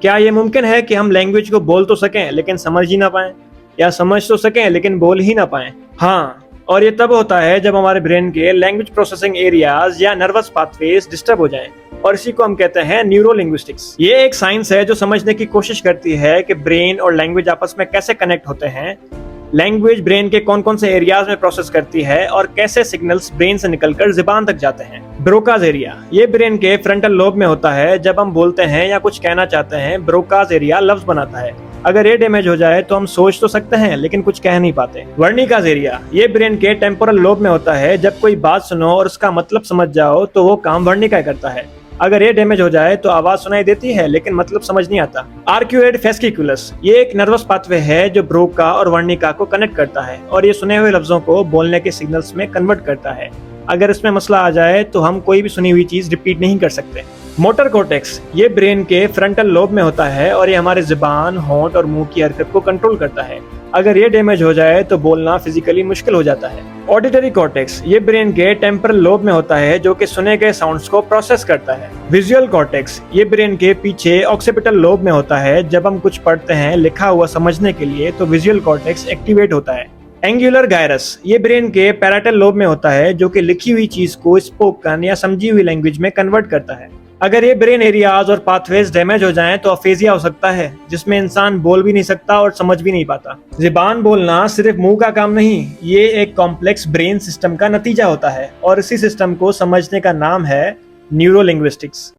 क्या ये मुमकिन है कि हम लैंग्वेज को बोल तो सकें लेकिन समझ ही ना पाएं, या समझ तो सकें लेकिन बोल ही ना पाएं? हाँ, और ये तब होता है जब हमारे ब्रेन के लैंग्वेज प्रोसेसिंग एरियाज या नर्वस पाथवेज डिस्टर्ब हो जाएं, और इसी को हम कहते हैं न्यूरो लिंग्विस्टिक्स। ये एक साइंस है जो समझने की कोशिश करती है कि ब्रेन और लैंग्वेज आपस में कैसे कनेक्ट होते हैं, लैंग्वेज ब्रेन के कौन कौन से एरियाज में प्रोसेस करती है, और कैसे सिग्नल्स ब्रेन से निकलकर जुबान तक जाते हैं। ब्रोकाज एरिया, ये ब्रेन के फ्रंटल लोब में होता है। जब हम बोलते हैं या कुछ कहना चाहते हैं, ब्रोकाज एरिया लफ्ज बनाता है। अगर ये डैमेज हो जाए तो हम सोच तो सकते हैं लेकिन कुछ कह नहीं पाते। वर्निकाज एरिया, ये ब्रेन के टेम्पोरल लोब में होता है। जब कोई बात सुनो और उसका मतलब समझ जाओ तो वो काम वर्निका करता है। अगर ये डैमेज हो जाए तो आवाज सुनाई देती है लेकिन मतलब समझ नहीं आता। आर्क्यूएड फेस्किकुलस, ये एक नर्वस पाथवे है जो ब्रोका और वर्निका को कनेक्ट करता है और ये सुने हुए लफ्जों को बोलने के सिग्नल्स में कन्वर्ट करता है। अगर इसमें मसला आ जाए तो हम कोई भी सुनी हुई चीज रिपीट नहीं कर सकते। मोटर कॉर्टेक्स, ये ब्रेन के फ्रंटल लोब में होता है और ये हमारे जुबान, होंठ और मुंह की हरकत को कंट्रोल करता है। अगर ये डैमेज हो जाए तो बोलना फिजिकली मुश्किल हो जाता है। ऑडिटरी कॉर्टेक्स, ये ब्रेन के टेम्परल लोब में होता है जो कि सुने गए साउंड्स को प्रोसेस करता है। विजुअल कॉर्टेक्स, ये ब्रेन के पीछे ऑक्सीपिटल लोब में होता है। जब हम कुछ पढ़ते हैं लिखा हुआ समझने के लिए तो विजुअल कॉर्टेक्स एक्टिवेट होता है। एंगुलर गायरस, ये ब्रेन के पैराटल लोब में होता है जो कि लिखी हुई चीज को स्पोकन या समझी हुई लैंग्वेज में कन्वर्ट करता है। अगर ये ब्रेन एरियाज और पाथवेज डैमेज हो जाएं तो अफेजिया हो सकता है, जिसमें इंसान बोल भी नहीं सकता और समझ भी नहीं पाता। जुबान बोलना सिर्फ मुंह का काम नहीं, ये एक कॉम्प्लेक्स ब्रेन सिस्टम का नतीजा होता है और इसी सिस्टम को समझने का नाम है न्यूरो लिंग्विस्टिक्स।